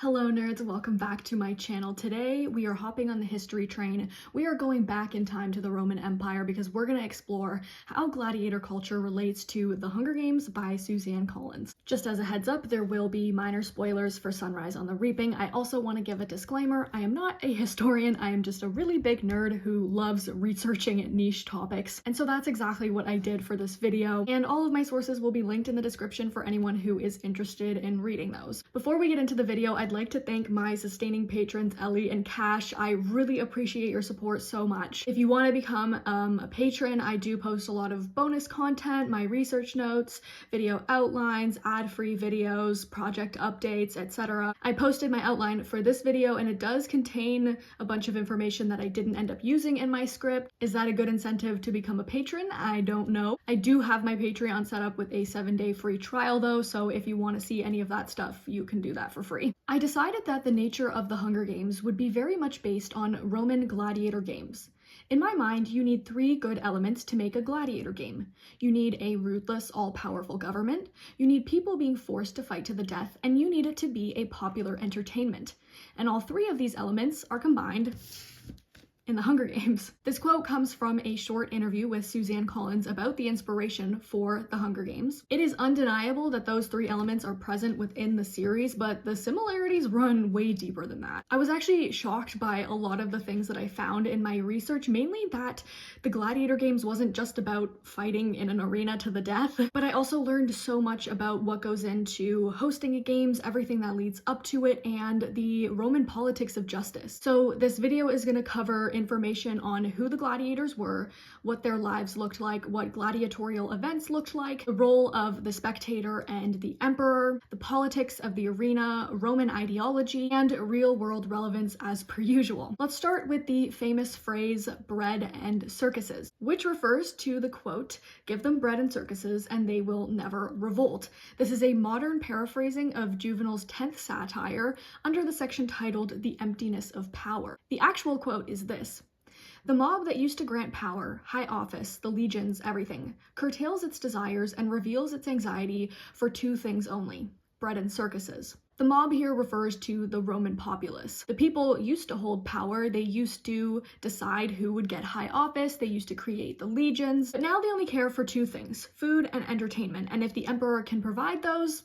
Hello nerds, welcome back to my channel. Today we are hopping on the history train. We are going back in time to the Roman Empire because we're going to explore how gladiator culture relates to The Hunger Games by Suzanne Collins. Just as a heads up, there will be minor spoilers for Sunrise on the Reaping. I also want to give a disclaimer, I am not a historian, I am just a really big nerd who loves researching niche topics. And so that's exactly what I did for this video, and all of my sources will be linked in the description for anyone who is interested in reading those. Before we get into the video, I'd like to thank my sustaining patrons, Ellie and Cash. I really appreciate your support so much. If you want to become a patron, I do post a lot of bonus content, my research notes, video outlines, ad-free videos, project updates, etc. I posted my outline for this video and it does contain a bunch of information that I didn't end up using in my script. Is that a good incentive to become a patron? I don't know. I do have my Patreon set up with a 7-day free trial though, so if you want to see any of that stuff, you can do that for free. I decided that the nature of the Hunger Games would be very much based on Roman gladiator games. In my mind, you need 3 good elements to make a gladiator game. You need a ruthless, all-powerful government, you need people being forced to fight to the death, and you need it to be a popular entertainment. And all 3 of these elements are combined in the Hunger Games. This quote comes from a short interview with Suzanne Collins about the inspiration for the Hunger Games. It is undeniable that those 3 elements are present within the series, but the similarities run way deeper than that. I was actually shocked by a lot of the things that I found in my research, mainly that the Gladiator Games wasn't just about fighting in an arena to the death, but I also learned so much about what goes into hosting a games, everything that leads up to it, and the Roman politics of justice. So this video is going to cover information on who the gladiators were, what their lives looked like, what gladiatorial events looked like, the role of the spectator and the emperor, the politics of the arena, Roman ideology, and real-world relevance as per usual. Let's start with the famous phrase bread and circuses, which refers to the quote, "Give them bread and circuses and they will never revolt." This is a modern paraphrasing of Juvenal's 10th satire under the section titled "The Emptiness of Power." The actual quote is this: "The mob that used to grant power, high office, the legions, everything, curtails its desires and reveals its anxiety for 2 things only, bread and circuses." The mob here refers to the Roman populace. The people used to hold power, they used to decide who would get high office, they used to create the legions, but now they only care for 2 things, food and entertainment, and if the emperor can provide those,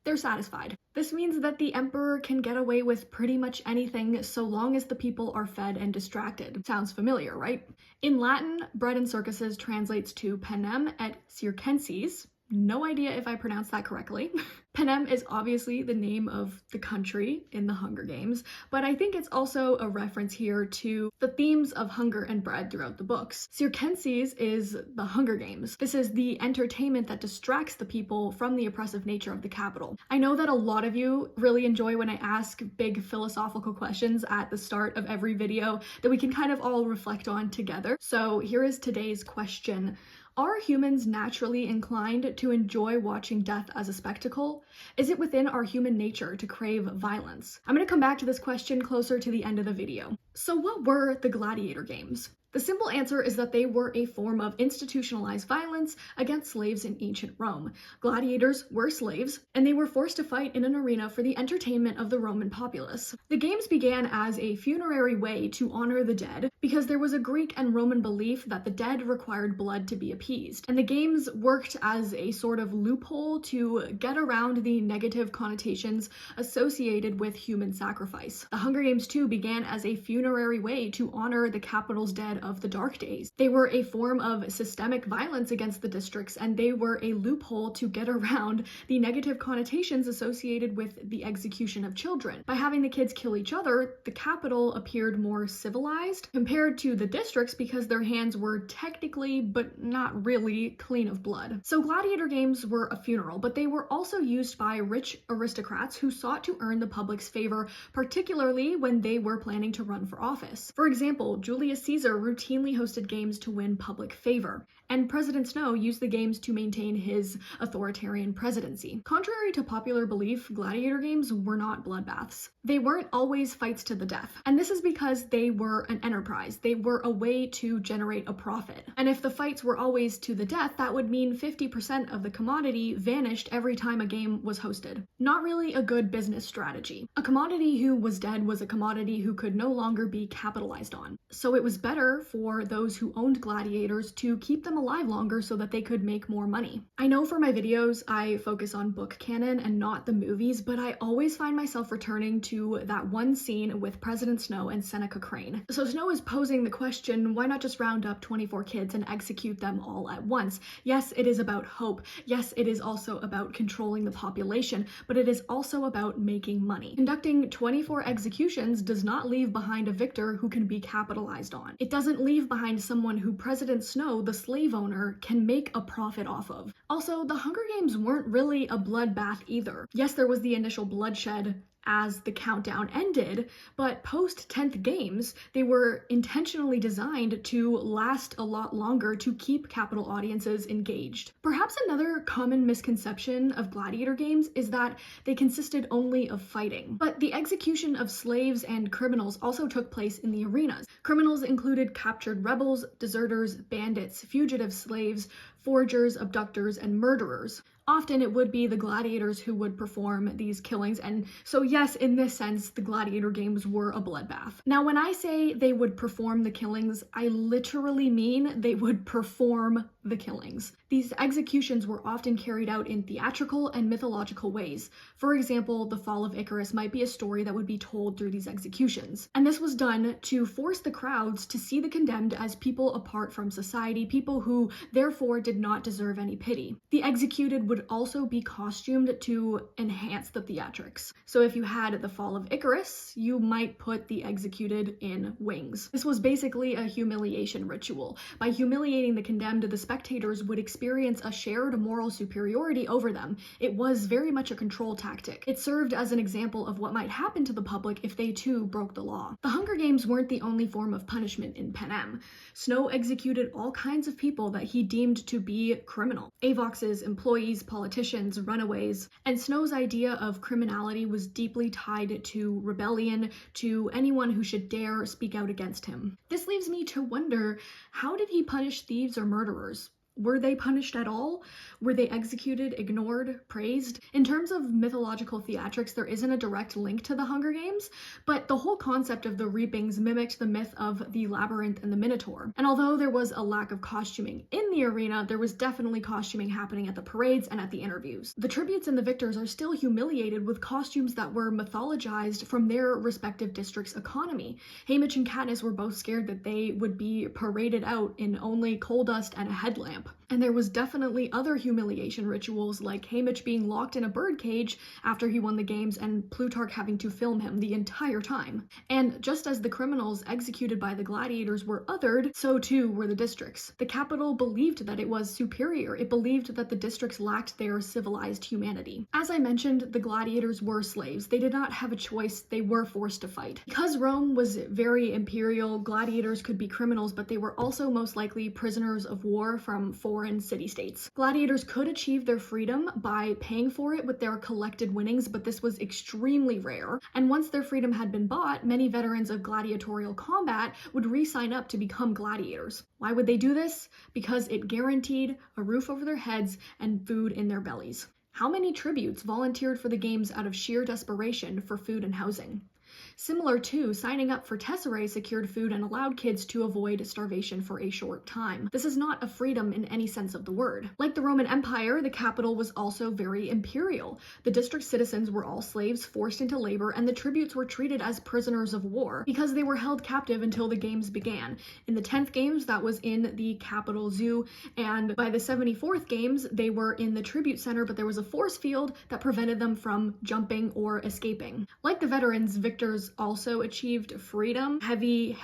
they're satisfied. This means that the emperor can get away with pretty much anything so long as the people are fed and distracted. Sounds familiar, right? In Latin, bread and circuses translates to panem et circenses. No idea if I pronounced that correctly. Panem is obviously the name of the country in the Hunger Games, but I think it's also a reference here to the themes of hunger and bread throughout the books. Circenses is the Hunger Games. This is the entertainment that distracts the people from the oppressive nature of the capital. I know that a lot of you really enjoy when I ask big philosophical questions at the start of every video that we can kind of all reflect on together. So here is today's question. Are humans naturally inclined to enjoy watching death as a spectacle? Is it within our human nature to crave violence? I'm going to come back to this question closer to the end of the video. So what were the gladiator games? The simple answer is that they were a form of institutionalized violence against slaves in ancient Rome. Gladiators were slaves, and they were forced to fight in an arena for the entertainment of the Roman populace. The games began as a funerary way to honor the dead, because there was a Greek and Roman belief that the dead required blood to be appeased. And the games worked as a sort of loophole to get around the negative connotations associated with human sacrifice. The Hunger Games too began as a funerary way to honor the capital's dead of the Dark Days. They were a form of systemic violence against the districts, and they were a loophole to get around the negative connotations associated with the execution of children. By having the kids kill each other, the capital appeared more civilized compared to the districts because their hands were technically, but not really, clean of blood. So gladiator games were a funeral, but they were also used by rich aristocrats who sought to earn the public's favor, particularly when they were planning to run for office. For example, Julius Caesar routinely hosted games to win public favor, and President Snow used the games to maintain his authoritarian presidency. Contrary to popular belief, gladiator games were not bloodbaths. They weren't always fights to the death, and this is because they were an enterprise. They were a way to generate a profit. And if the fights were always to the death, that would mean 50% of the commodity vanished every time a game was hosted. Not really a good business strategy. A commodity who was dead was a commodity who could no longer be capitalized on. So it was better for those who owned gladiators to keep them alive longer so that they could make more money. I know for my videos I focus on book canon and not the movies, but I always find myself returning to that one scene with President Snow and Seneca Crane. So Snow is posing the question, why not just round up 24 kids and execute them all at once? Yes, it is about hope. Yes, it is also about controlling the population, but it is also about making money. Conducting 24 executions does not leave behind a victor who can be capitalized on. It doesn't leave behind someone who President Snow, the slave owner, can make a profit off of. Also, the Hunger Games weren't really a bloodbath either. Yes, there was the initial bloodshed as the countdown ended, but post 10th games, they were intentionally designed to last a lot longer to keep capital audiences engaged. Perhaps another common misconception of gladiator games is that they consisted only of fighting, but the execution of slaves and criminals also took place in the arenas. Criminals included captured rebels, deserters, bandits, fugitive slaves, forgers, abductors, and murderers. Often it would be the gladiators who would perform these killings, and so yes, in this sense, the gladiator games were a bloodbath. Now, when I say they would perform the killings, I literally mean they would perform the killings. These executions were often carried out in theatrical and mythological ways. For example, the fall of Icarus might be a story that would be told through these executions. And this was done to force the crowds to see the condemned as people apart from society, people who therefore did not deserve any pity. The executed would also be costumed to enhance the theatrics. So if you had the fall of Icarus, you might put the executed in wings. This was basically a humiliation ritual. By humiliating the condemned, the spectators would experience a shared moral superiority over them. It was very much a control tactic. It served as an example of what might happen to the public if they too broke the law. The Hunger Games weren't the only form of punishment in Panem. Snow executed all kinds of people that he deemed to be criminal. Avoxes, employees, politicians, runaways, and Snow's idea of criminality was deeply tied to rebellion, to anyone who should dare speak out against him. This leaves me to wonder, how did he punish thieves or murderers? Were they punished at all? Were they executed, ignored, praised? In terms of mythological theatrics, there isn't a direct link to the Hunger Games, but the whole concept of the reapings mimicked the myth of the labyrinth and the Minotaur. And although there was a lack of costuming in the arena, there was definitely costuming happening at the parades and at the interviews. The tributes and the victors are still humiliated with costumes that were mythologized from their respective district's economy. Haymitch and Katniss were both scared that they would be paraded out in only coal dust and a headlamp. And there was definitely other humiliation rituals, like Haymitch being locked in a birdcage after he won the games and Plutarch having to film him the entire time. And just as the criminals executed by the gladiators were othered, so too were the districts. The capital believed that it was superior. It believed that the districts lacked their civilized humanity. As I mentioned, the gladiators were slaves. They did not have a choice. They were forced to fight. Because Rome was very imperial, gladiators could be criminals, but they were also most likely prisoners of war from foreign city-states. Gladiators could achieve their freedom by paying for it with their collected winnings, but this was extremely rare. And once their freedom had been bought, many veterans of gladiatorial combat would re-sign up to become gladiators. Why would they do this? Because it guaranteed a roof over their heads and food in their bellies. How many tributes volunteered for the games out of sheer desperation for food and housing? Similar to signing up for Tesserae secured food and allowed kids to avoid starvation for a short time. This is not a freedom in any sense of the word. Like the Roman Empire, the capital was also very imperial. The district citizens were all slaves forced into labor, and the tributes were treated as prisoners of war because they were held captive until the games began. In the 10th games, that was in the capital zoo, and by the 74th games, they were in the tribute center, but there was a force field that prevented them from jumping or escaping. Like the veterans, victors victors also achieved freedom, heavy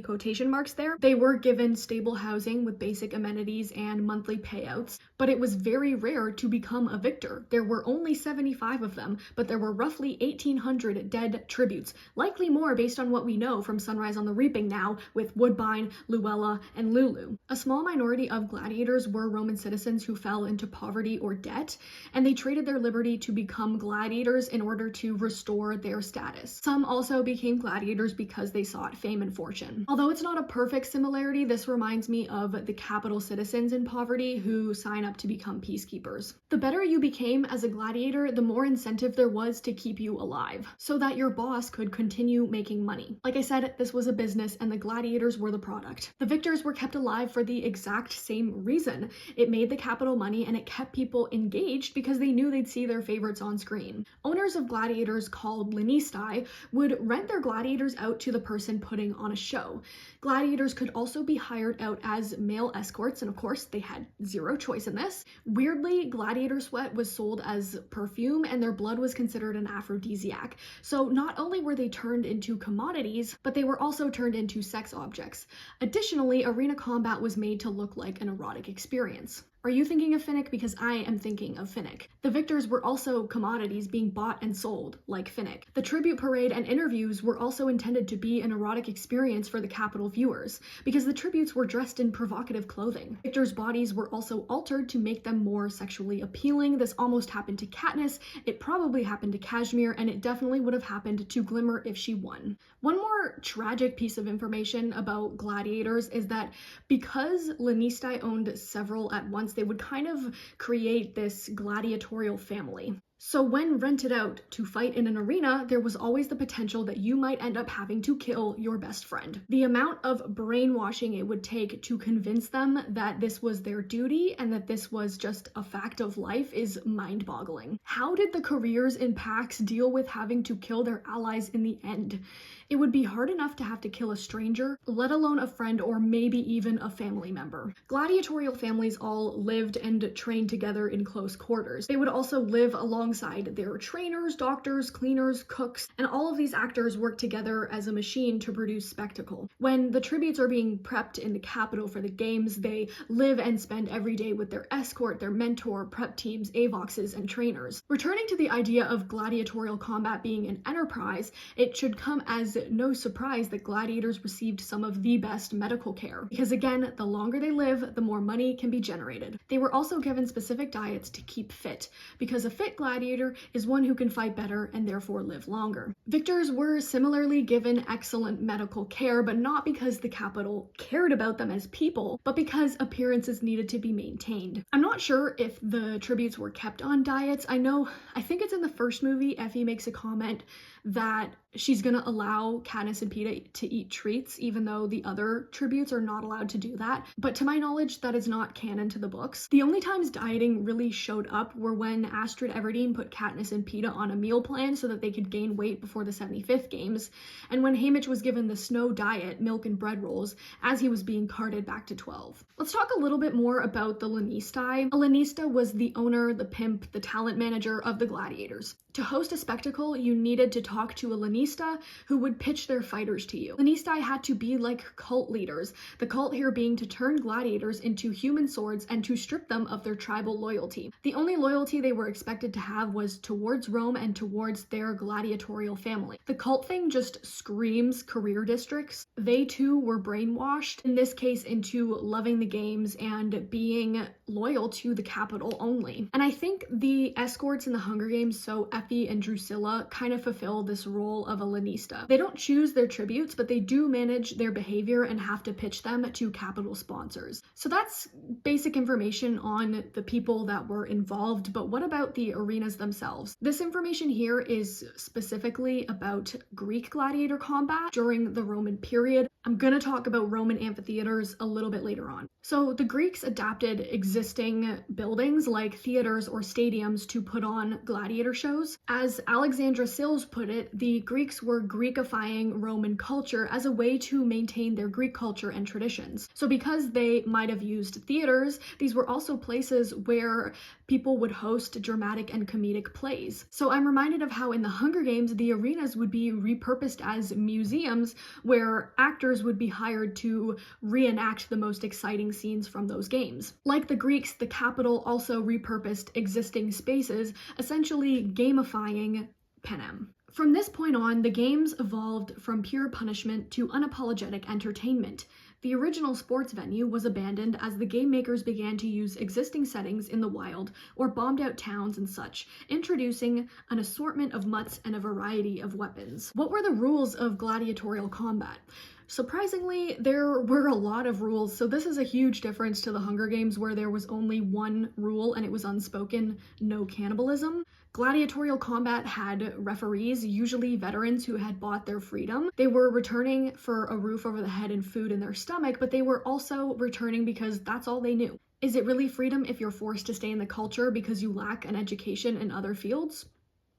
quotation marks there. They were given stable housing with basic amenities and monthly payouts, but it was very rare to become a victor. There were only 75 of them, but there were roughly 1,800 dead tributes, likely more based on what we know from Sunrise on the Reaping now with Woodbine, Luella, and Lulu. A small minority of gladiators were Roman citizens who fell into poverty or debt, and they traded their liberty to become gladiators in order to restore their status. Some also became gladiators because they sought fame and fortune. Although it's not a perfect similarity, this reminds me of the capital citizens in poverty who sign up to become peacekeepers. The better you became as a gladiator, the more incentive there was to keep you alive, so that your boss could continue making money. Like I said, this was a business and the gladiators were the product. The victors were kept alive for the exact same reason. It made the capital money and it kept people engaged because they knew they'd see their favorites on screen. Owners of gladiators called lanistae would rent their gladiators out to the person putting on a show. Gladiators could also be hired out as male escorts, and of course they had zero choice in this. Weirdly, gladiator sweat was sold as perfume and their blood was considered an aphrodisiac. So not only were they turned into commodities, but they were also turned into sex objects. Additionally, arena combat was made to look like an erotic experience. Are you thinking of Finnick? Because I am thinking of Finnick. The victors were also commodities being bought and sold, like Finnick. The tribute parade and interviews were also intended to be an erotic experience for the capital viewers, because the tributes were dressed in provocative clothing. Victors' bodies were also altered to make them more sexually appealing. This almost happened to Katniss, it probably happened to Cashmere, and it definitely would have happened to Glimmer if she won. One more tragic piece of information about gladiators is that because lanistae owned several at once, they would kind of create this gladiatorial family. So when rented out to fight in an arena, there was always the potential that you might end up having to kill your best friend. The amount of brainwashing it would take to convince them that this was their duty and that this was just a fact of life is mind-boggling. How did the careers in packs deal with having to kill their allies in the end? It would be hard enough to have to kill a stranger, let alone a friend or maybe even a family member. Gladiatorial families all lived and trained together in close quarters. They would also live alongside their trainers, doctors, cleaners, cooks, and all of these actors work together as a machine to produce spectacle. When the tributes are being prepped in the capital for the games, they live and spend every day with their escort, their mentor, prep teams, avoxes, and trainers. Returning to the idea of gladiatorial combat being an enterprise, it should come as no surprise that gladiators received some of the best medical care, because again, the longer they live, the more money can be generated. They were also given specific diets to keep fit, because a fit gladiator is one who can fight better and therefore live longer. Victors were similarly given excellent medical care, but not because the capital cared about them as people, but because appearances needed to be maintained. I'm not sure if the tributes were kept on diets. I think it's in the first movie, Effie makes a comment that she's gonna allow Katniss and Peeta to eat treats, even though the other tributes are not allowed to do that. But to my knowledge, that is not canon to the books. The only times dieting really showed up were when Astrid Everdeen put Katniss and Peeta on a meal plan so that they could gain weight before the 75th games, and when Haymitch was given the snow diet, milk and bread rolls, as he was being carted back to 12. Let's talk a little bit more about the lanistae. A lanista was the owner, the pimp, the talent manager of the gladiators. To host a spectacle, you needed to talk to a lanista who would pitch their fighters to you. Lanistae had to be like cult leaders, the cult here being to turn gladiators into human swords and to strip them of their tribal loyalty. The only loyalty they were expected to have was towards Rome and towards their gladiatorial family. The cult thing just screams career districts. They too were brainwashed, in this case into loving the games and being loyal to the capital only. And I think the escorts in the Hunger Games, so Effie and Drusilla, kind of fulfill this role of a lanista. They don't choose their tributes, but they do manage their behavior and have to pitch them to capital sponsors. So that's basic information on the people that were involved, but what about the arenas themselves? This information here is specifically about Greek gladiator combat during the Roman period. I'm gonna talk about Roman amphitheaters a little bit later on. So the Greeks adapted existing buildings like theaters or stadiums to put on gladiator shows. As Alexandra Sills put it, the Greeks were Greekifying Roman culture as a way to maintain their Greek culture and traditions. So because they might have used theaters, these were also places where people would host dramatic and comedic plays. So I'm reminded of how in the Hunger Games, the arenas would be repurposed as museums where actors would be hired to reenact the most exciting scenes from those games. Like the Greeks, the Capitol also repurposed existing spaces, essentially gamifying Panem. From this point on, the games evolved from pure punishment to unapologetic entertainment. The original sports venue was abandoned as the game makers began to use existing settings in the wild or bombed out towns and such, introducing an assortment of mutts and a variety of weapons. What were the rules of gladiatorial combat? Surprisingly, there were a lot of rules, so this is a huge difference to the Hunger Games where there was only one rule and it was unspoken: no cannibalism. Gladiatorial combat had referees, usually veterans who had bought their freedom. They were returning for a roof over the head and food in their stomach, but they were also returning because that's all they knew. Is it really freedom if you're forced to stay in the culture because you lack an education in other fields?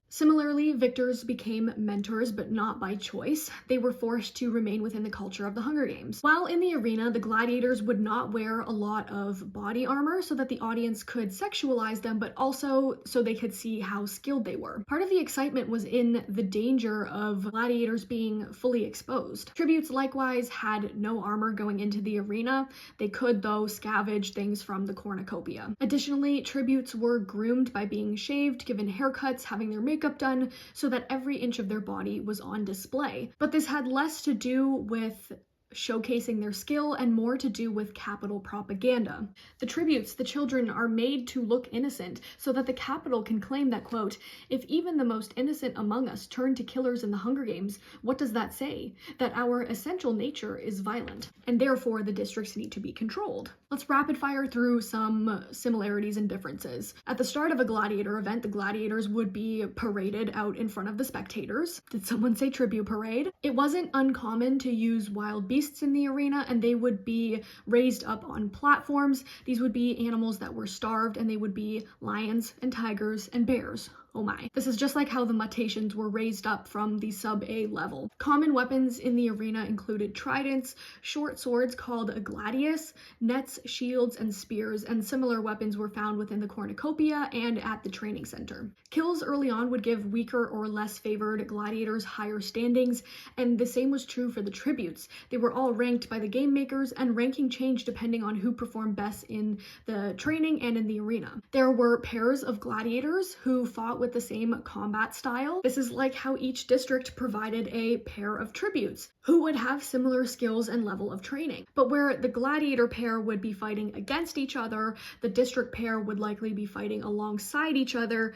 Similarly, victors became mentors, but not by choice. They were forced to remain within the culture of the Hunger Games. While in the arena, the gladiators would not wear a lot of body armor so that the audience could sexualize them, but also so they could see how skilled they were. Part of the excitement was in the danger of gladiators being fully exposed. Tributes likewise had no armor going into the arena. They could, though, scavenge things from the cornucopia. Additionally, tributes were groomed by being shaved, given haircuts, having their makeup done, so that every inch of their body was on display. But this had less to do with showcasing their skill and more to do with capital propaganda. The tributes, the children, are made to look innocent so that the capital can claim that, quote, if even the most innocent among us turn to killers in the Hunger Games, what does that say? That our essential nature is violent, and therefore the districts need to be controlled. Let's rapid fire through some similarities and differences. At the start of a gladiator event, the gladiators would be paraded out in front of the spectators. Did someone say tribute parade? It wasn't uncommon to use wild beasts in the arena, and they would be raised up on platforms. These would be animals that were starved, and they would be lions and tigers and bears. Oh my. This is just like how the mutations were raised up from the sub-A level. Common weapons in the arena included tridents, short swords called a gladius, nets, shields, and spears, and similar weapons were found within the cornucopia and at the training center. Kills early on would give weaker or less favored gladiators higher standings, and the same was true for the tributes. They were all ranked by the game makers, and ranking changed depending on who performed best in the training and in the arena. There were pairs of gladiators who fought with the same combat style. This is like how each district provided a pair of tributes who would have similar skills and level of training. But where the gladiator pair would be fighting against each other, the district pair would likely be fighting alongside each other,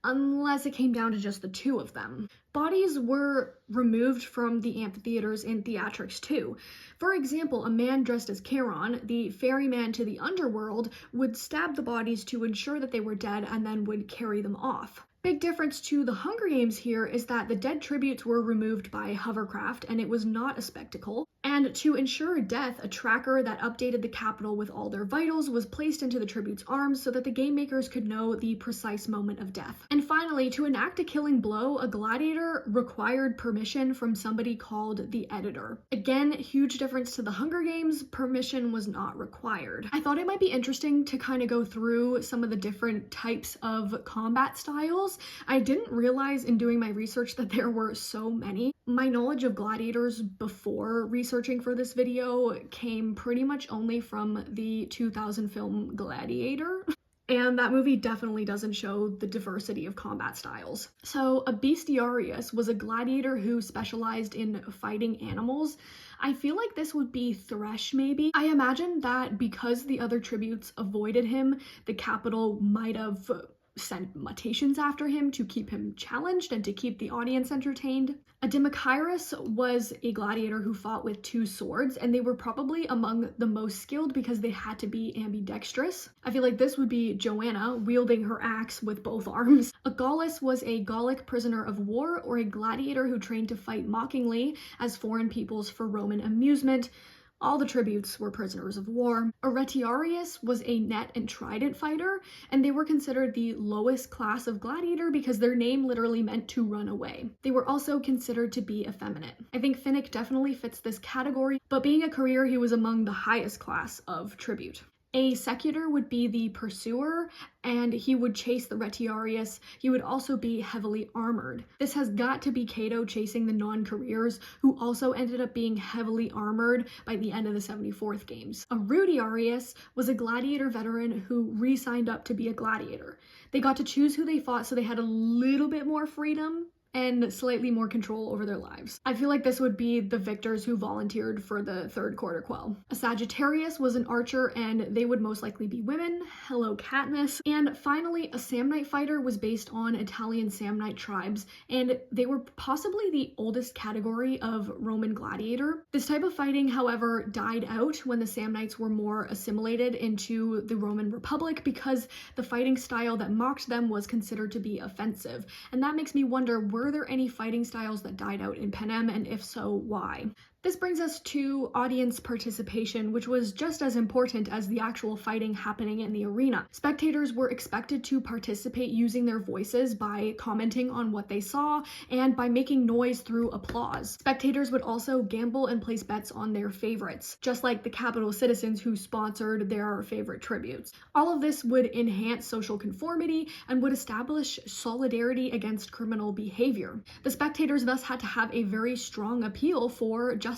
unless it came down to just the two of them. Bodies were removed from the amphitheaters in theatrics too. For example, a man dressed as Charon, the ferryman to the underworld, would stab the bodies to ensure that they were dead and then would carry them off. Big difference to the Hunger Games here is that the dead tributes were removed by hovercraft and it was not a spectacle. And to ensure death, a tracker that updated the capital with all their vitals was placed into the tributes' arms so that the game makers could know the precise moment of death. And finally, to enact a killing blow, a gladiator required permission from somebody called the editor. Again, huge difference to the Hunger Games, permission was not required. I thought it might be interesting to kind of go through some of the different types of combat styles. I didn't realize in doing my research that there were so many. My knowledge of gladiators before researching for this video came pretty much only from the 2000 film Gladiator. And that movie definitely doesn't show the diversity of combat styles. So a bestiarius was a gladiator who specialized in fighting animals. I feel like this would be Thresh maybe. I imagine that because the other tributes avoided him, the capital might have sent mutations after him to keep him challenged and to keep the audience entertained. A Demochairus was a gladiator who fought with 2 swords, and they were probably among the most skilled because they had to be ambidextrous. I feel like this would be Joanna wielding her axe with both arms. A Gaullus was a Gallic prisoner of war or a gladiator who trained to fight mockingly as foreign peoples for Roman amusement. All the tributes were prisoners of war. A Retiarius was a net and trident fighter, and they were considered the lowest class of gladiator because their name literally meant to run away. They were also considered to be effeminate. I think Finnick definitely fits this category, but being a career, he was among the highest class of tribute. A secutor would be the pursuer, and he would chase the Retiarius. He would also be heavily armored. This has got to be Cato chasing the non-careers, who also ended up being heavily armored by the end of the 74th games. A Rudiarius was a gladiator veteran who re-signed up to be a gladiator. They got to choose who they fought, so they had a little bit more freedom and slightly more control over their lives. I feel like this would be the victors who volunteered for the third quarter quell. A Sagittarius was an archer, and they would most likely be women. Hello, Katniss. And finally, a Samnite fighter was based on Italian Samnite tribes, and they were possibly the oldest category of Roman gladiator. This type of fighting, however, died out when the Samnites were more assimilated into the Roman Republic because the fighting style that mocked them was considered to be offensive. And that makes me wonder, were there any fighting styles that died out in Panem, and if so, why? This brings us to audience participation, which was just as important as the actual fighting happening in the arena. Spectators were expected to participate using their voices by commenting on what they saw and by making noise through applause. Spectators would also gamble and place bets on their favorites, just like the capital citizens who sponsored their favorite tributes. All of this would enhance social conformity and would establish solidarity against criminal behavior. The spectators thus had to have a very strong appeal for justice.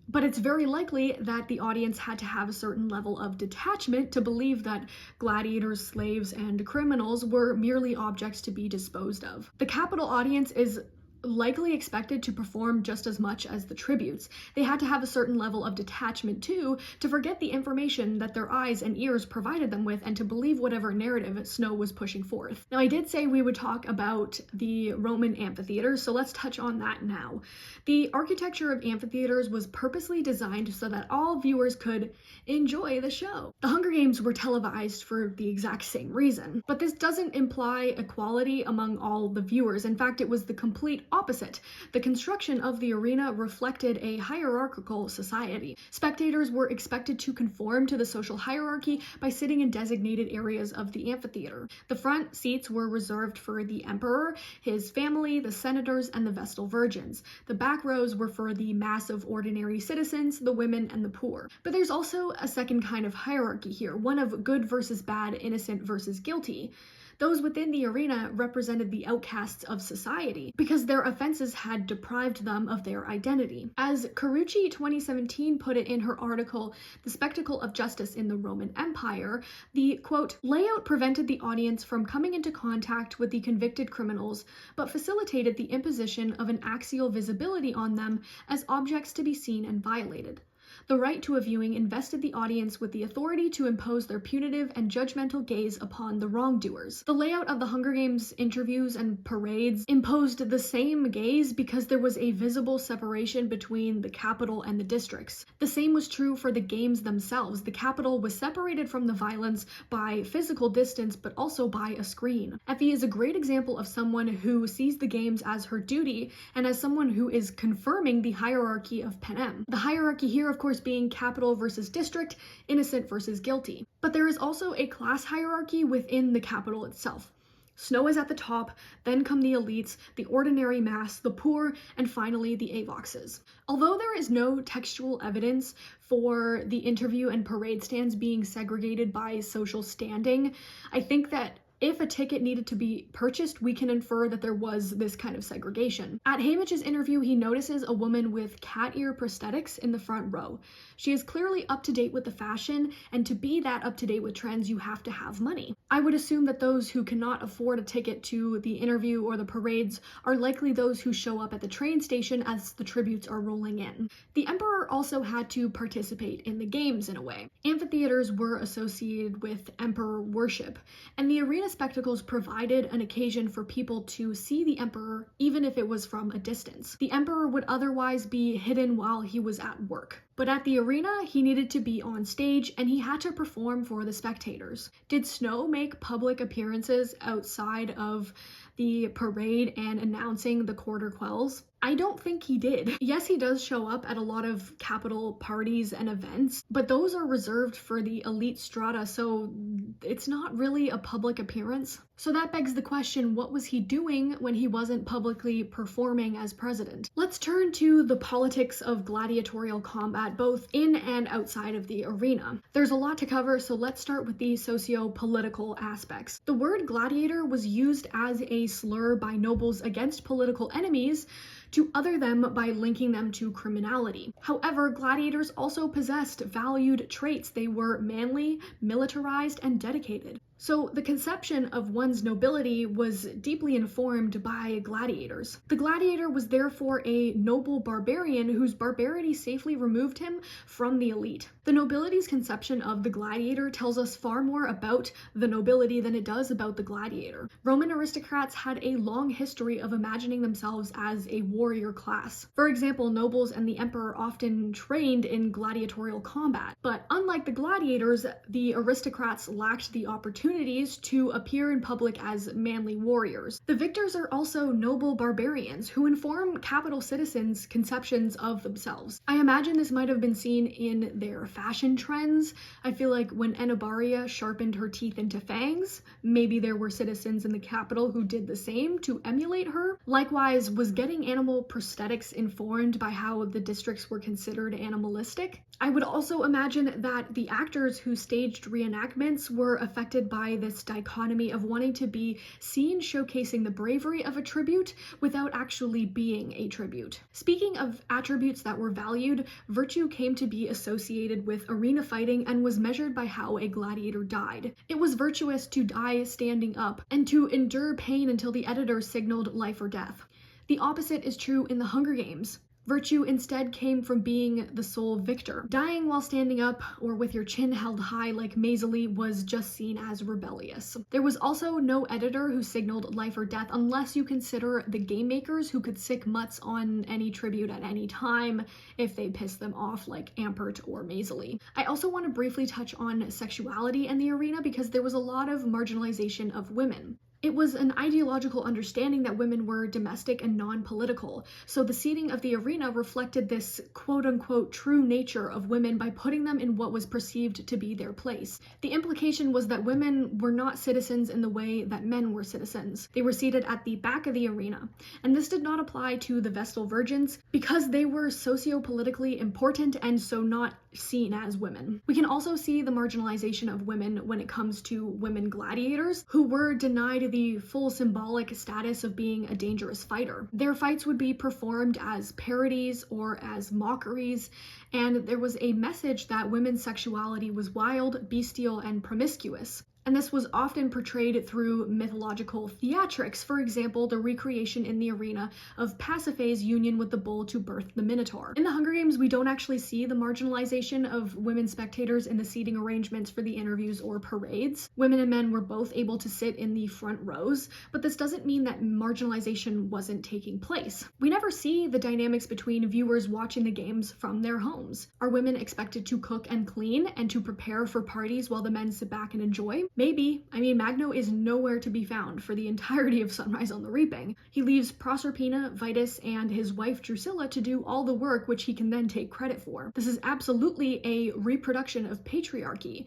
But it's very likely that the audience had to have a certain level of detachment to believe that gladiators, slaves, and criminals were merely objects to be disposed of. The capital audience is likely expected to perform just as much as the tributes. They had to have a certain level of detachment too, to forget the information that their eyes and ears provided them with and to believe whatever narrative Snow was pushing forth. Now, I did say we would talk about the Roman amphitheaters, so let's touch on that now. The architecture of amphitheaters was purposely designed so that all viewers could enjoy the show. The Hunger Games were televised for the exact same reason, but this doesn't imply equality among all the viewers. In fact, it was the complete opposite. The construction of the arena reflected a hierarchical society. Spectators were expected to conform to the social hierarchy by sitting in designated areas of the amphitheater. The front seats were reserved for the emperor, his family, the senators, and the Vestal virgins. The back rows were for the mass of ordinary citizens, the women, and the poor. But there's also a second kind of hierarchy here, one of good versus bad, innocent versus guilty. Those within the arena represented the outcasts of society because their offenses had deprived them of their identity. As Carucci 2017 put it in her article, The Spectacle of Justice in the Roman Empire, the, quote, layout prevented the audience from coming into contact with the convicted criminals, but facilitated the imposition of an axial visibility on them as objects to be seen and violated. The right to a viewing invested the audience with the authority to impose their punitive and judgmental gaze upon the wrongdoers. The layout of the Hunger Games interviews and parades imposed the same gaze because there was a visible separation between the capital and the districts. The same was true for the games themselves. The capital was separated from the violence by physical distance, but also by a screen. Effie is a great example of someone who sees the games as her duty and as someone who is confirming the hierarchy of Panem. The hierarchy here, of course, being capital versus district, innocent versus guilty. But there is also a class hierarchy within the capital itself. Snow is at the top, then come the elites, the ordinary mass, the poor, and finally the avoxes. Although there is no textual evidence for the interview and parade stands being segregated by social standing, I think that if a ticket needed to be purchased, we can infer that there was this kind of segregation. At Haymitch's interview, he notices a woman with cat ear prosthetics in the front row. She is clearly up to date with the fashion, and to be that up to date with trends, you have to have money. I would assume that those who cannot afford a ticket to the interview or the parades are likely those who show up at the train station as the tributes are rolling in. The emperor also had to participate in the games in a way. Amphitheaters were associated with emperor worship, and the arena spectacles provided an occasion for people to see the emperor, even if it was from a distance. The emperor would otherwise be hidden while he was at work. But at the arena, he needed to be on stage and he had to perform for the spectators. Did Snow make public appearances outside of the parade and announcing the quarter quells? I don't think he did. Yes, he does show up at a lot of capital parties and events, but those are reserved for the elite strata, so it's not really a public appearance. So that begs the question, what was he doing when he wasn't publicly performing as president? Let's turn to the politics of gladiatorial combat, both in and outside of the arena. There's a lot to cover, so let's start with the socio-political aspects. The word gladiator was used as a slur by nobles against political enemies to other them by linking them to criminality. However, gladiators also possessed valued traits. They were manly, militarized, and dedicated. So the conception of one's nobility was deeply informed by gladiators. The gladiator was therefore a noble barbarian whose barbarity safely removed him from the elite. The nobility's conception of the gladiator tells us far more about the nobility than it does about the gladiator. Roman aristocrats had a long history of imagining themselves as a warrior class. For example, nobles and the emperor often trained in gladiatorial combat. But unlike the gladiators, the aristocrats lacked the opportunities to appear in public as manly warriors. The victors are also noble barbarians who inform capital citizens' conceptions of themselves. I imagine this might have been seen in their fashion trends. I feel like when Enobaria sharpened her teeth into fangs, maybe there were citizens in the capital who did the same to emulate her. Likewise, was getting animal prosthetics informed by how the districts were considered animalistic? I would also imagine that the actors who staged reenactments were affected by this dichotomy of wanting to be seen showcasing the bravery of a tribute without actually being a tribute. Speaking of attributes that were valued, virtue came to be associated with arena fighting and was measured by how a gladiator died. It was virtuous to die standing up and to endure pain until the editor signaled life or death. The opposite is true in the Hunger Games. Virtue instead came from being the sole victor. Dying while standing up or with your chin held high like Maisily was just seen as rebellious. There was also no editor who signaled life or death unless you consider the game makers who could sick mutts on any tribute at any time if they pissed them off like Ampert or Maisily. I also want to briefly touch on sexuality in the arena because there was a lot of marginalization of women. It was an ideological understanding that women were domestic and non-political, so the seating of the arena reflected this quote-unquote true nature of women by putting them in what was perceived to be their place. The implication was that women were not citizens in the way that men were citizens. They were seated at the back of the arena, and this did not apply to the Vestal Virgins because they were socio-politically important and so not seen as women. We can also see the marginalization of women when it comes to women gladiators who were denied the full symbolic status of being a dangerous fighter. Their fights would be performed as parodies or as mockeries, and there was a message that women's sexuality was wild, bestial, and promiscuous. And this was often portrayed through mythological theatrics, for example, the recreation in the arena of Pasiphae's union with the bull to birth the Minotaur. In the Hunger Games, we don't actually see the marginalization of women spectators in the seating arrangements for the interviews or parades. Women and men were both able to sit in the front rows, but this doesn't mean that marginalization wasn't taking place. We never see the dynamics between viewers watching the games from their homes. Are women expected to cook and clean and to prepare for parties while the men sit back and enjoy? Maybe. I mean, Magno is nowhere to be found for the entirety of Sunrise on the Reaping. He leaves Proserpina, Vitus, and his wife Drusilla to do all the work which he can then take credit for. This is absolutely a reproduction of patriarchy.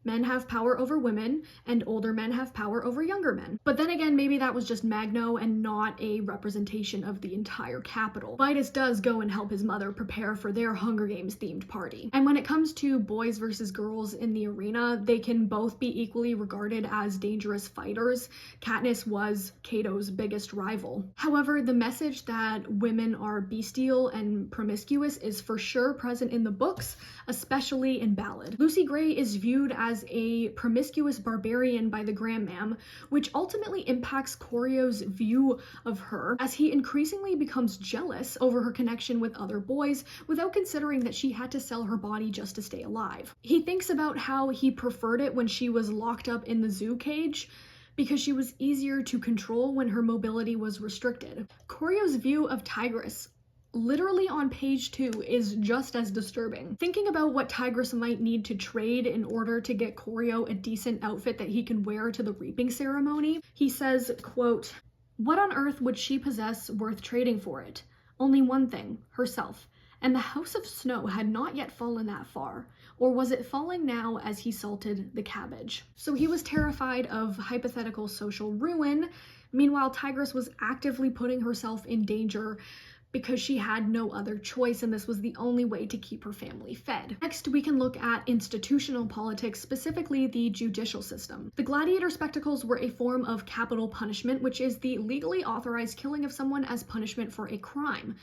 Men have power over women, and older men have power over younger men. But then again, maybe that was just Magno and not a representation of the entire capital. Vitus does go and help his mother prepare for their Hunger Games themed party. And when it comes to boys versus girls in the arena, they can both be equally regarded as dangerous fighters. Katniss was Cato's biggest rival. However, the message that women are bestial and promiscuous is for sure present in the books, especially in Ballad. Lucy Gray is viewed as a promiscuous barbarian by the Grandmam, which ultimately impacts Corio's view of her as he increasingly becomes jealous over her connection with other boys without considering that she had to sell her body just to stay alive. He thinks about how he preferred it when she was locked up in the zoo cage, because she was easier to control when her mobility was restricted. Corio's view of Tigress, literally on page 2, is just as disturbing. Thinking about what Tigress might need to trade in order to get Corio a decent outfit that he can wear to the reaping ceremony, he says, quote, "What on earth would she possess worth trading for it? Only one thing, herself. And the House of Snow had not yet fallen that far. Or was it falling now as he salted the cabbage?" So he was terrified of hypothetical social ruin. Meanwhile, Tigress was actively putting herself in danger because she had no other choice, and this was the only way to keep her family fed. Next, we can look at institutional politics, specifically the judicial system. The gladiator spectacles were a form of capital punishment, which is the legally authorized killing of someone as punishment for a crime.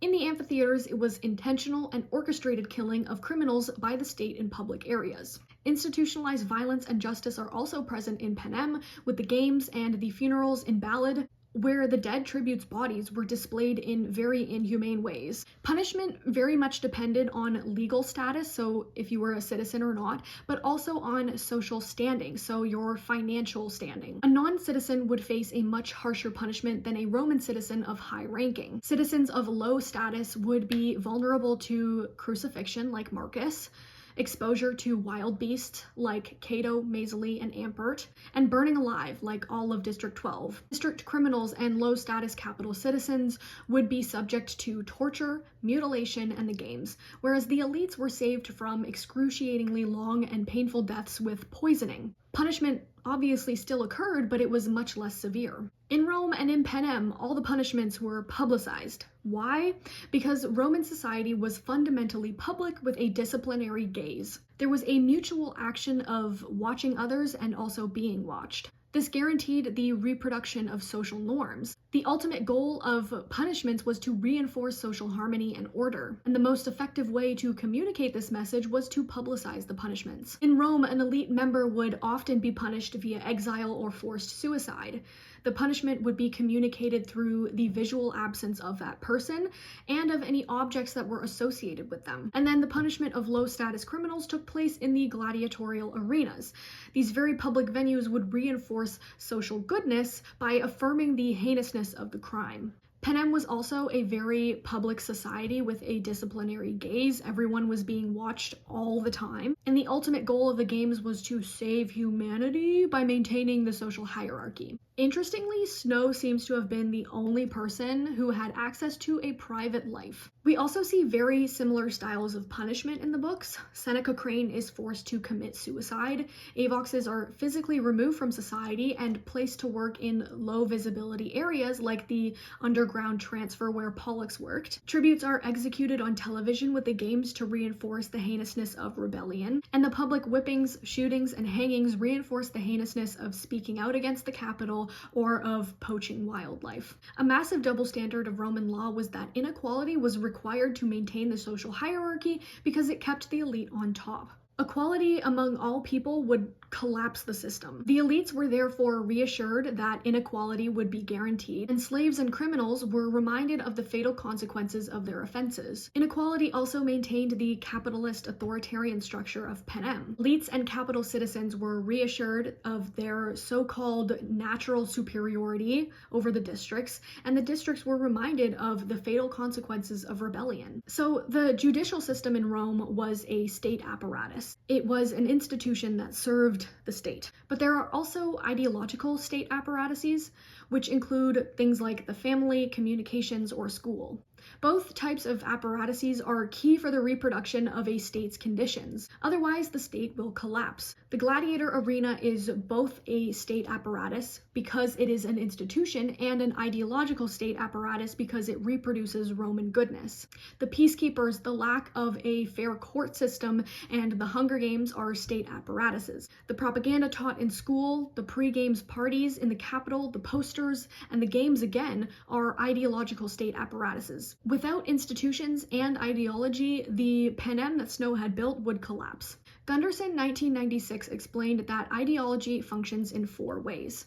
In the amphitheaters, it was intentional and orchestrated killing of criminals by the state in public areas. Institutionalized violence and justice are also present in Panem, with the games and the funerals in Ballad, where the dead tributes' bodies were displayed in very inhumane ways. Punishment very much depended on legal status, so if you were a citizen or not, but also on social standing, so your financial standing. A non-citizen would face a much harsher punishment than a Roman citizen of high ranking. Citizens of low status would be vulnerable to crucifixion, like Marcus, exposure to wild beasts like Cato, Maesuli, and Ampert, and burning alive like all of District 12. District criminals and low-status capital citizens would be subject to torture, mutilation, and the games, whereas the elites were saved from excruciatingly long and painful deaths with poisoning. Punishment obviously still occurred, but it was much less severe. In Rome and in Panem, all the punishments were publicized. Why? Because Roman society was fundamentally public with a disciplinary gaze. There was a mutual action of watching others and also being watched. This guaranteed the reproduction of social norms. The ultimate goal of punishments was to reinforce social harmony and order, and the most effective way to communicate this message was to publicize the punishments. In Rome, an elite member would often be punished via exile or forced suicide. The punishment would be communicated through the visual absence of that person and of any objects that were associated with them. And then the punishment of low-status criminals took place in the gladiatorial arenas. These very public venues would reinforce social goodness by affirming the heinousness of the crime. Panem was also a very public society with a disciplinary gaze. Everyone was being watched all the time. And the ultimate goal of the games was to save humanity by maintaining the social hierarchy. Interestingly, Snow seems to have been the only person who had access to a private life. We also see very similar styles of punishment in the books. Seneca Crane is forced to commit suicide. Avoxes are physically removed from society and placed to work in low visibility areas like the underground transfer where Pollux worked. Tributes are executed on television with the games to reinforce the heinousness of rebellion. And the public whippings, shootings, and hangings reinforce the heinousness of speaking out against the capital or of poaching wildlife. A massive double standard of Roman law was that inequality was required to maintain the social hierarchy because it kept the elite on top. Equality among all people would collapse the system. The elites were therefore reassured that inequality would be guaranteed, and slaves and criminals were reminded of the fatal consequences of their offenses. Inequality also maintained the capitalist authoritarian structure of Panem. Elites and capital citizens were reassured of their so-called natural superiority over the districts, and the districts were reminded of the fatal consequences of rebellion. So the judicial system in Rome was a state apparatus. It was an institution that served the state. But there are also ideological state apparatuses, which include things like the family, communications, or school. Both types of apparatuses are key for the reproduction of a state's conditions. Otherwise, the state will collapse. The gladiator arena is both a state apparatus because it is an institution and an ideological state apparatus because it reproduces Roman goodness. The peacekeepers, the lack of a fair court system, and the Hunger Games are state apparatuses. The propaganda taught in school, the pre-games parties in the capital, the posters, and the games again are ideological state apparatuses. Without institutions and ideology, the Panem that Snow had built would collapse. Gunderson, 1996, explained that ideology functions in 4 ways.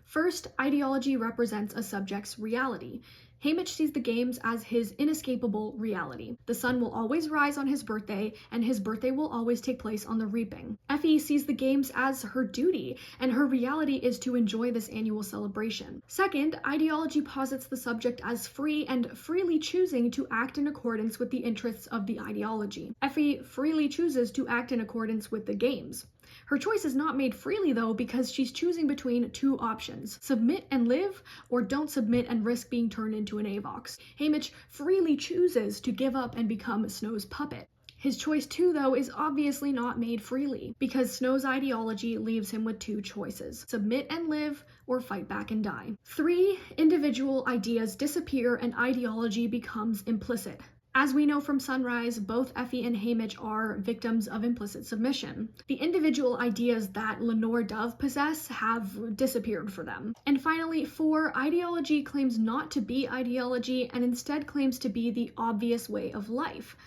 First, ideology represents a subject's reality. Haymitch sees the games as his inescapable reality. The sun will always rise on his birthday, and his birthday will always take place on the reaping. Effie sees the games as her duty, and her reality is to enjoy this annual celebration. Second, ideology posits the subject as free and freely choosing to act in accordance with the interests of the ideology. Effie freely chooses to act in accordance with the games. Her choice is not made freely though, because she's choosing between two options: submit and live, or don't submit and risk being turned into an Avox. Haymitch freely chooses to give up and become Snow's puppet. His choice too though is obviously not made freely, because Snow's ideology leaves him with two choices: submit and live, or fight back and die. 3 individual ideas disappear and ideology becomes implicit. As we know from Sunrise, both Effie and Haymitch are victims of implicit submission. The individual ideas that Lenore Dove possess have disappeared for them. And finally, 4, ideology claims not to be ideology and instead claims to be the obvious way of life.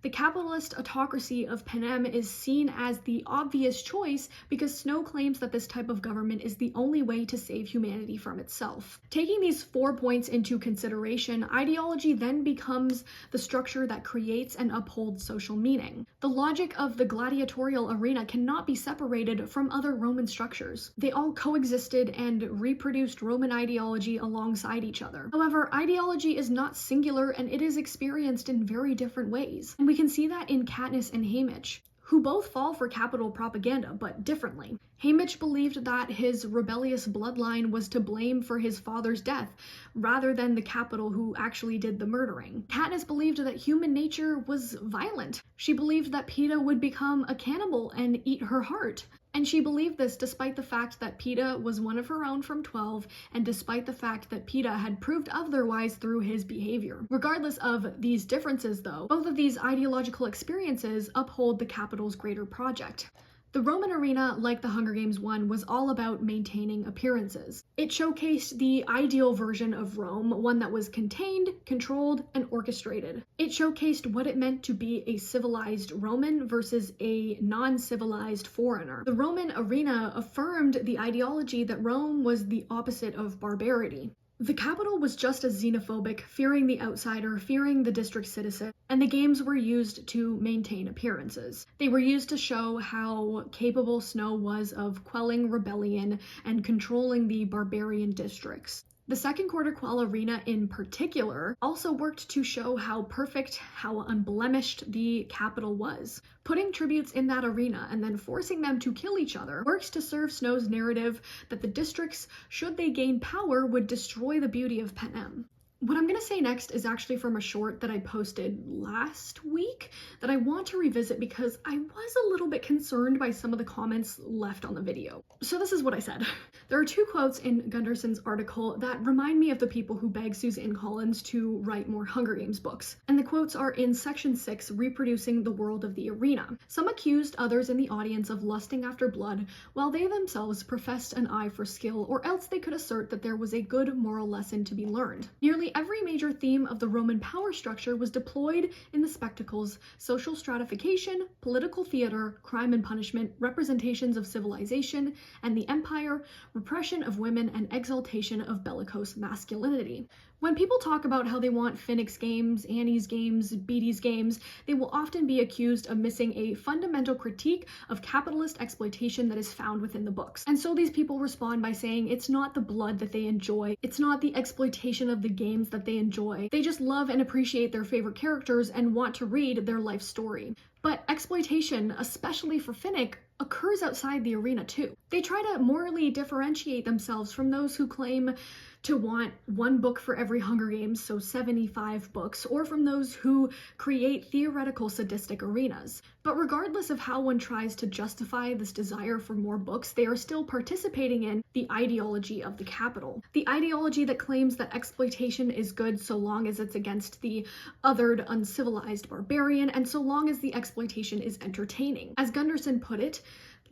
The capitalist autocracy of Panem is seen as the obvious choice because Snow claims that this type of government is the only way to save humanity from itself. Taking these 4 points into consideration, ideology then becomes the structure that creates and upholds social meaning. The logic of the gladiatorial arena cannot be separated from other Roman structures. They all coexisted and reproduced Roman ideology alongside each other. However, ideology is not singular and it is experienced in very different ways. And we can see that in Katniss and Haymitch, who both fall for capital propaganda, but differently. Haymitch believed that his rebellious bloodline was to blame for his father's death, rather than the capital who actually did the murdering. Katniss believed that human nature was violent. She believed that Peeta would become a cannibal and eat her heart. And she believed this despite the fact that Peeta was one of her own from 12, and despite the fact that Peeta had proved otherwise through his behavior. Regardless of these differences though, both of these ideological experiences uphold the capital's greater project. The Roman arena, like the Hunger Games one, was all about maintaining appearances. It showcased the ideal version of Rome, one that was contained, controlled, and orchestrated. It showcased what it meant to be a civilized Roman versus a non-civilized foreigner. The Roman arena affirmed the ideology that Rome was the opposite of barbarity. The capital was just as xenophobic, fearing the outsider, fearing the district citizen, and the games were used to maintain appearances. They were used to show how capable Snow was of quelling rebellion and controlling the barbarian districts. The Second Quarter Quell Arena in particular also worked to show how perfect, how unblemished the capital was. Putting tributes in that arena and then forcing them to kill each other works to serve Snow's narrative that the districts, should they gain power, would destroy the beauty of Panem. What I'm going to say next is actually from a short that I posted last week that I want to revisit because I was a little bit concerned by some of the comments left on the video. So this is what I said. There are 2 quotes in Gunderson's article that remind me of the people who begged Suzanne Collins to write more Hunger Games books. And the quotes are in section 6, reproducing the world of the arena. Some accused others in the audience of lusting after blood, while they themselves professed an eye for skill, or else they could assert that there was a good moral lesson to be learned. Nearly every major theme of the Roman power structure was deployed in the spectacles: social stratification, political theater, crime and punishment, representations of civilization and the empire, repression of women, and exaltation of bellicose masculinity. When people talk about how they want Finnick's games, Annie's games, Beatty's games, they will often be accused of missing a fundamental critique of capitalist exploitation that is found within the books. And so these people respond by saying it's not the blood that they enjoy, it's not the exploitation of the games that they enjoy. They just love and appreciate their favorite characters and want to read their life story. But exploitation, especially for Finnick, occurs outside the arena too. They try to morally differentiate themselves from those who claim to want 1 book for every Hunger Games, so 75 books, or from those who create theoretical sadistic arenas. But regardless of how one tries to justify this desire for more books, they are still participating in the ideology of the capital. The ideology that claims that exploitation is good so long as it's against the othered, uncivilized barbarian, and so long as the exploitation is entertaining. As Gunderson put it,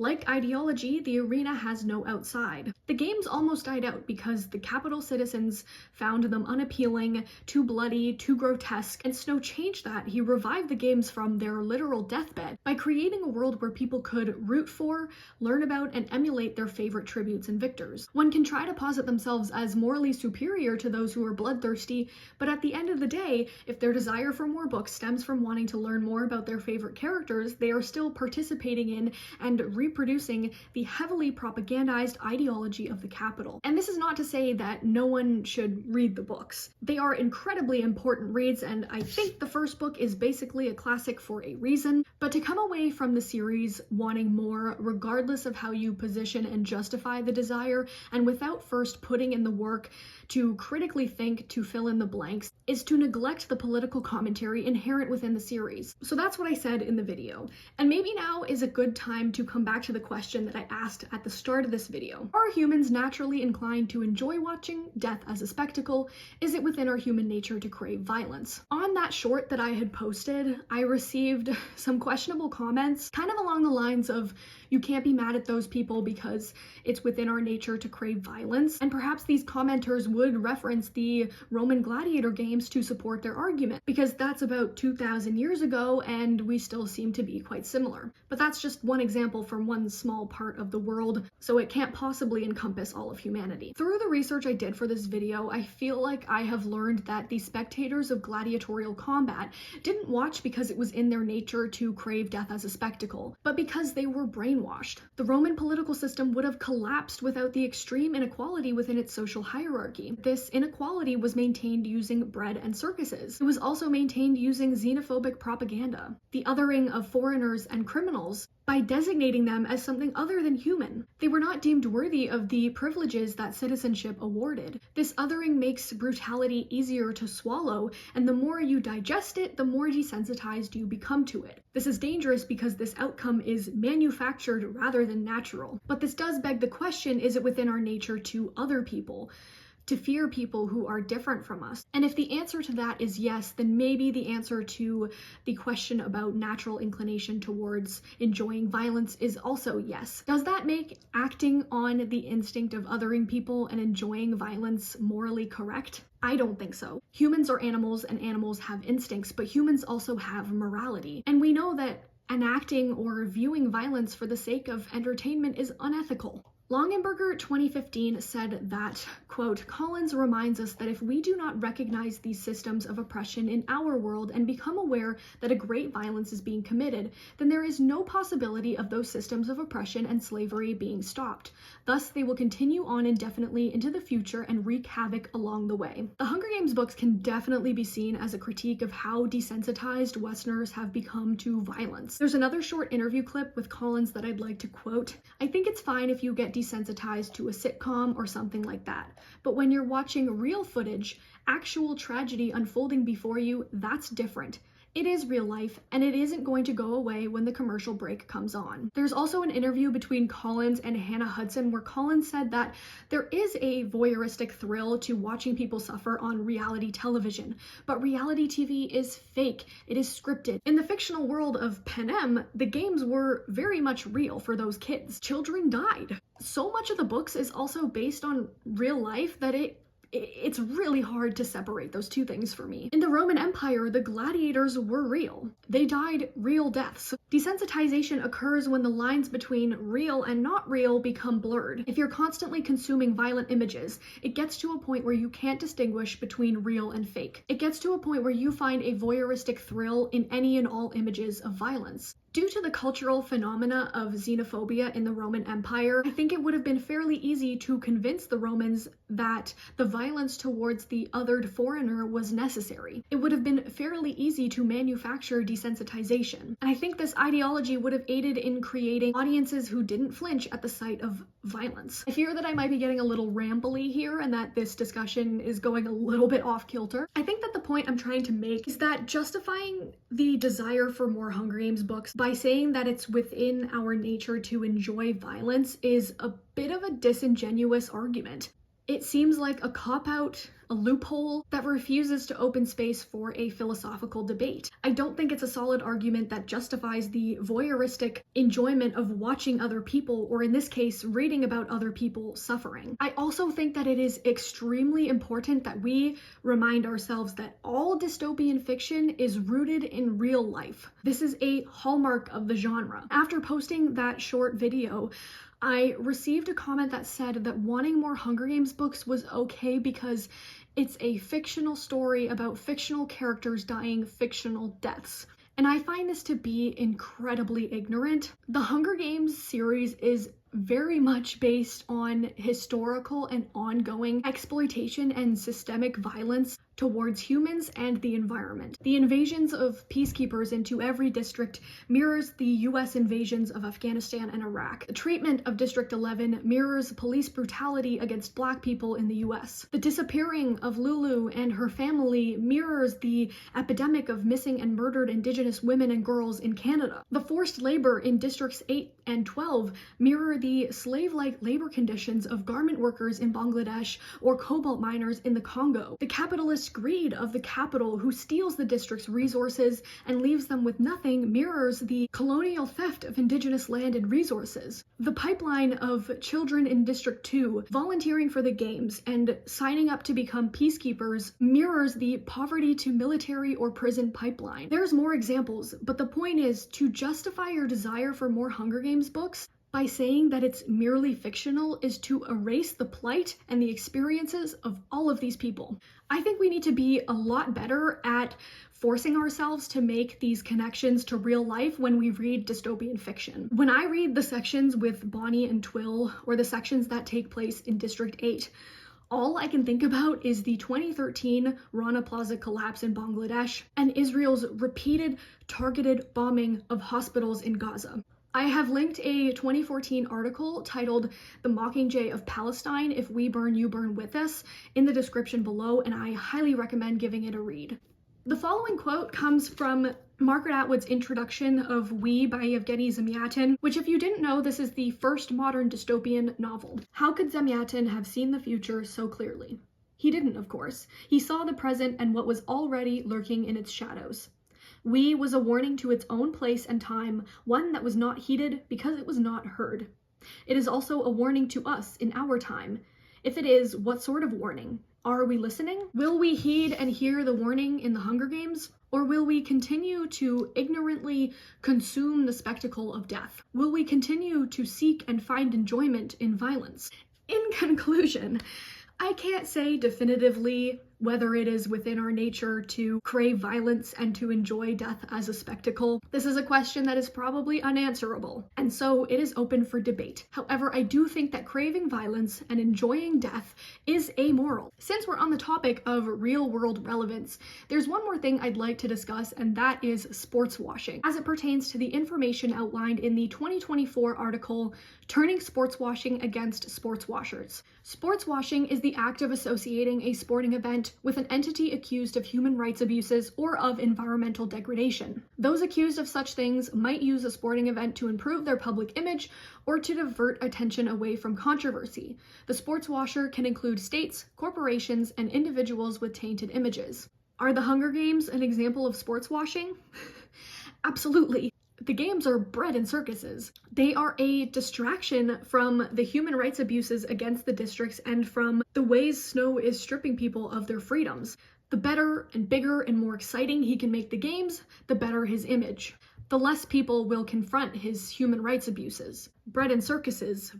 Like ideology, the arena has no outside. The games almost died out because the capital citizens found them unappealing, too bloody, too grotesque, and Snow changed that. He revived the games from their literal deathbed by creating a world where people could root for, learn about, and emulate their favorite tributes and victors. One can try to posit themselves as morally superior to those who are bloodthirsty, but at the end of the day, if their desire for more books stems from wanting to learn more about their favorite characters, they are still participating in and reproducing the heavily propagandized ideology of the capital. And this is not to say that no one should read the books. They are incredibly important reads, and I think the first book is basically a classic for a reason, but to come away from the series wanting more, regardless of how you position and justify the desire, and without first putting in the work to critically think to fill in the blanks, is to neglect the political commentary inherent within the series. So that's what I said in the video. And maybe now is a good time to come back to the question that I asked at the start of this video. Are humans naturally inclined to enjoy watching death as a spectacle? Is it within our human nature to crave violence? On that short that I had posted, I received some questionable comments, kind of along the lines of, you can't be mad at those people because it's within our nature to crave violence. And perhaps these commenters would reference the Roman gladiator games to support their argument, because that's about 2,000 years ago and we still seem to be quite similar. But that's just one example from one small part of the world, so it can't possibly encompass all of humanity. Through the research I did for this video, I feel like I have learned that the spectators of gladiatorial combat didn't watch because it was in their nature to crave death as a spectacle, but because they were brainwashed. The Roman political system would have collapsed without the extreme inequality within its social hierarchy. This inequality was maintained using bread and circuses. It was also maintained using xenophobic propaganda, the othering of foreigners and criminals, by designating them as something other than human. They were not deemed worthy of the privileges that citizenship awarded. This othering makes brutality easier to swallow, and the more you digest it, the more desensitized you become to it. This is dangerous because this outcome is manufactured rather than natural. But this does beg the question, is it within our nature to other people, to fear people who are different from us? And if the answer to that is yes, then maybe the answer to the question about natural inclination towards enjoying violence is also yes. Does that make acting on the instinct of othering people and enjoying violence morally correct? I don't think so. Humans are animals and animals have instincts, but humans also have morality. And we know that enacting or viewing violence for the sake of entertainment is unethical. Longenberger 2015 said that, quote, Collins reminds us that if we do not recognize these systems of oppression in our world and become aware that a great violence is being committed, then there is no possibility of those systems of oppression and slavery being stopped. Thus, they will continue on indefinitely into the future and wreak havoc along the way. The Hunger Games books can definitely be seen as a critique of how desensitized Westerners have become to violence. There's another short interview clip with Collins that I'd like to quote. I think it's fine if you get desensitized to a sitcom or something like that. But when you're watching real footage, actual tragedy unfolding before you, that's different. It is real life, and it isn't going to go away when the commercial break comes on. There's also an interview between Collins and Hannah Hudson where Collins said that there is a voyeuristic thrill to watching people suffer on reality television, but reality TV is fake. It is scripted. In the fictional world of Panem, the games were very much real for those kids. Children died. So much of the books is also based on real life that it's really hard to separate those two things for me. In the Roman Empire, the gladiators were real. They died real deaths. Desensitization occurs when the lines between real and not real become blurred. If you're constantly consuming violent images, it gets to a point where you can't distinguish between real and fake. It gets to a point where you find a voyeuristic thrill in any and all images of violence. Due to the cultural phenomena of xenophobia in the Roman Empire, I think it would have been fairly easy to convince the Romans that the violence towards the othered foreigner was necessary. It would have been fairly easy to manufacture desensitization. And I think this ideology would have aided in creating audiences who didn't flinch at the sight of violence. I fear that I might be getting a little rambly here and that this discussion is going a little bit off kilter. I think that the point I'm trying to make is that justifying the desire for more Hunger Games books by saying that it's within our nature to enjoy violence is a bit of a disingenuous argument. It seems like a cop-out, a loophole that refuses to open space for a philosophical debate. I don't think it's a solid argument that justifies the voyeuristic enjoyment of watching other people, or in this case, reading about other people suffering. I also think that it is extremely important that we remind ourselves that all dystopian fiction is rooted in real life. This is a hallmark of the genre. After posting that short video, I received a comment that said that wanting more Hunger Games books was okay because it's a fictional story about fictional characters dying fictional deaths. And I find this to be incredibly ignorant. The Hunger Games series is very much based on historical and ongoing exploitation and systemic violence towards humans and the environment. The invasions of peacekeepers into every district mirrors the US invasions of Afghanistan and Iraq. The treatment of District 11 mirrors police brutality against Black people in the US. The disappearing of Lulu and her family mirrors the epidemic of missing and murdered Indigenous women and girls in Canada. The forced labor in Districts 8 and 12 mirror the slave-like labor conditions of garment workers in Bangladesh or cobalt miners in the Congo. The capitalist greed of the capital, who steals the district's resources and leaves them with nothing, mirrors the colonial theft of Indigenous land and resources. The pipeline of children in District 2 volunteering for the games and signing up to become peacekeepers mirrors the poverty to military or prison pipeline. There's more examples, but the point is to justify your desire for more Hunger Games books by saying that it's merely fictional is to erase the plight and the experiences of all of these people. I think we need to be a lot better at forcing ourselves to make these connections to real life when we read dystopian fiction. When I read the sections with Bonnie and Twill, or the sections that take place in District 8, all I can think about is the 2013 Rana Plaza collapse in Bangladesh and Israel's repeated targeted bombing of hospitals in Gaza. I have linked a 2014 article titled "The Mockingjay of Palestine, If We Burn, You Burn With Us" in the description below, and I highly recommend giving it a read. The following quote comes from Margaret Atwood's introduction of We by Yevgeny Zamyatin, which, if you didn't know, this is the first modern dystopian novel. How could Zamyatin have seen the future so clearly? He didn't, of course. He saw the present and what was already lurking in its shadows. We was a warning to its own place and time, one that was not heeded because it was not heard. It is also a warning to us in our time. If it is, what sort of warning? Are we listening? Will we heed and hear the warning in the Hunger Games? Or will we continue to ignorantly consume the spectacle of death? Will we continue to seek and find enjoyment in violence? In conclusion, I can't say definitively whether it is within our nature to crave violence and to enjoy death as a spectacle. This is a question that is probably unanswerable, and so it is open for debate. However, I do think that craving violence and enjoying death is amoral. Since we're on the topic of real-world relevance, there's one more thing I'd like to discuss, and that is sportswashing, as it pertains to the information outlined in the 2024 article, "Turning Sportswashing Against Sportswashers." Sportswashing is the act of associating a sporting event with an entity accused of human rights abuses or of environmental degradation. Those accused of such things might use a sporting event to improve their public image or to divert attention away from controversy. The sportswasher can include states, corporations, and individuals with tainted images. Are the Hunger Games an example of sportswashing? Absolutely. The games are bread and circuses. They are a distraction from the human rights abuses against the districts and from the ways Snow is stripping people of their freedoms. The better and bigger and more exciting he can make the games, the better his image. The less people will confront his human rights abuses. Bread and circuses,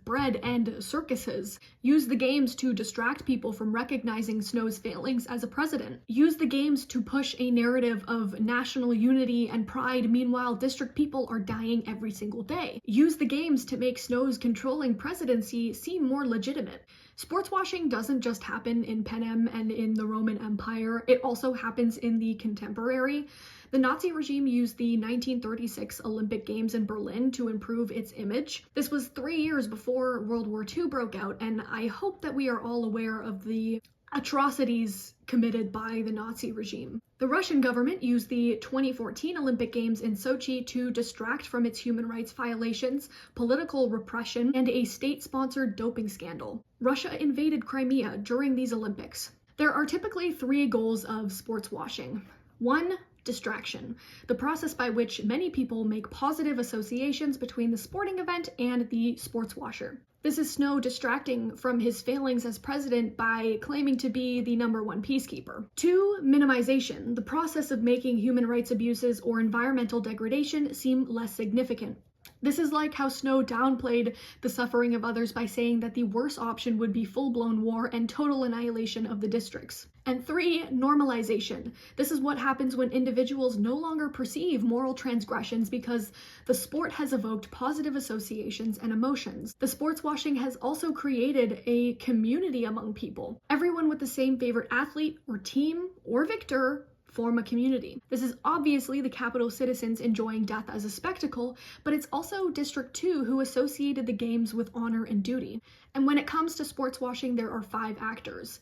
use the games to distract people from recognizing Snow's failings as a president. Use the games to push a narrative of national unity and pride, meanwhile district people are dying every single day. Use the games to make Snow's controlling presidency seem more legitimate. Sportswashing doesn't just happen in Panem and in the Roman Empire, it also happens in the contemporary. The Nazi regime used the 1936 Olympic Games in Berlin to improve its image. This was 3 years before World War II broke out, and I hope that we are all aware of the atrocities committed by the Nazi regime. The Russian government used the 2014 Olympic Games in Sochi to distract from its human rights violations, political repression, and a state-sponsored doping scandal. Russia invaded Crimea during these Olympics. There are typically 3 goals of sports washing. 1. Distraction, the process by which many people make positive associations between the sporting event and the sports washer. This is Snow distracting from his failings as president by claiming to be the #1 peacekeeper. 2. Minimization, the process of making human rights abuses or environmental degradation seem less significant. This is like how Snow downplayed the suffering of others by saying that the worst option would be full-blown war and total annihilation of the districts. And 3. Normalization. This is what happens when individuals no longer perceive moral transgressions because the sport has evoked positive associations and emotions. The sports washing has also created a community among people. Everyone with the same favorite athlete or team or victor form a community. This is obviously the capital citizens enjoying death as a spectacle, but it's also District 2 who associated the games with honor and duty. And when it comes to sports washing, there are 5 actors.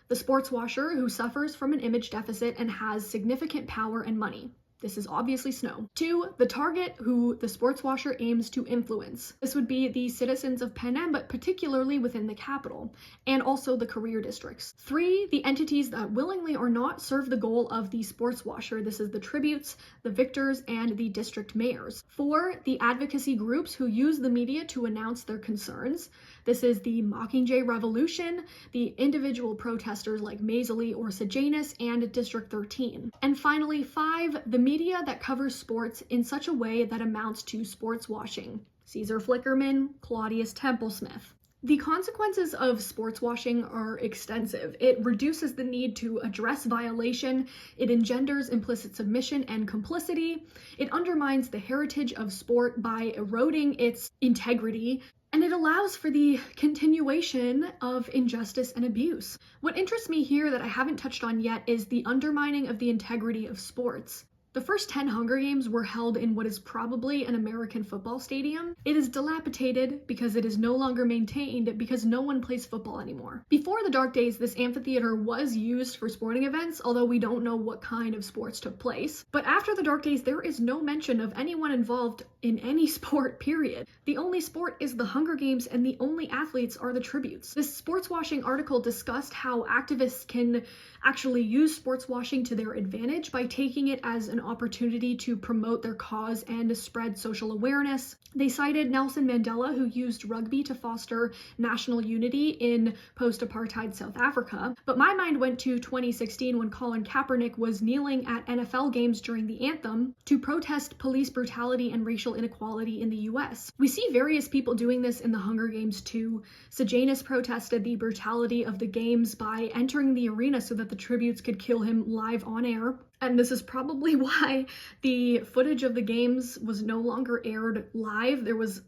The sports washer, who suffers from an image deficit and has significant power and money. This is obviously Snow. 2. The target, who the sports washer aims to influence. This would be the citizens of Panem, but particularly within the capital, and also the career districts. 3. The entities that willingly or not serve the goal of the sports washer. This is the tributes, the victors, and the district mayors. 4. The advocacy groups who use the media to announce their concerns. This is the Mockingjay Revolution, the individual protesters like Maisily or Sejanus, and District 13. And finally, 5. The media that covers sports in such a way that amounts to sports washing. Caesar Flickerman, Claudius Templesmith. The consequences of sports washing are extensive. It reduces the need to address violation, it engenders implicit submission and complicity, it undermines the heritage of sport by eroding its integrity, and it allows for the continuation of injustice and abuse. What interests me here that I haven't touched on yet is the undermining of the integrity of sports. The first 10 Hunger Games were held in what is probably an American football stadium. It is dilapidated because it is no longer maintained because no one plays football anymore. Before the Dark Days, this amphitheater was used for sporting events, although we don't know what kind of sports took place. But after the Dark Days, there is no mention of anyone involved in any sport, period. The only sport is the Hunger Games, and the only athletes are the tributes. This sports washing article discussed how activists can actually use sports washing to their advantage by taking it as an opportunity to promote their cause and spread social awareness. They cited Nelson Mandela, who used rugby to foster national unity in post-apartheid South Africa. But my mind went to 2016 when Colin Kaepernick was kneeling at NFL games during the anthem to protest police brutality and racial inequality in the US. We see various people doing this in the Hunger Games too. Sejanus protested the brutality of the games by entering the arena so that the tributes could kill him live on air. And this is probably why the footage of the games was no longer aired live. There was,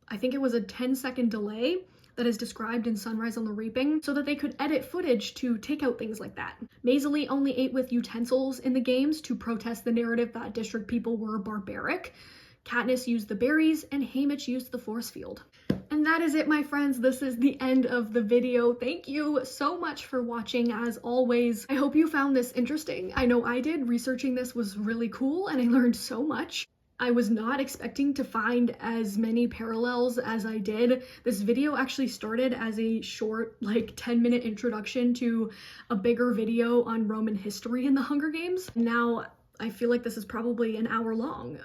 I think it was a 10-second delay that is described in Sunrise on the Reaping, so that they could edit footage to take out things like that. Maisily only ate with utensils in the games to protest the narrative that district people were barbaric. Katniss used the berries, and Haymitch used the force field. And that is it, my friends. This is the end of the video. Thank you so much for watching, as always. I hope you found this interesting. I know I did. Researching this was really cool, and I learned so much. I was not expecting to find as many parallels as I did. This video actually started as a short, like 10-minute introduction to a bigger video on Roman history in the Hunger Games. Now, I feel like this is probably an hour long,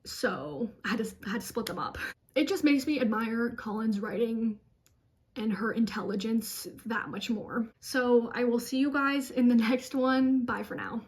so I had to split them up. It just makes me admire Collins' writing and her intelligence that much more. So I will see you guys in the next one. Bye for now.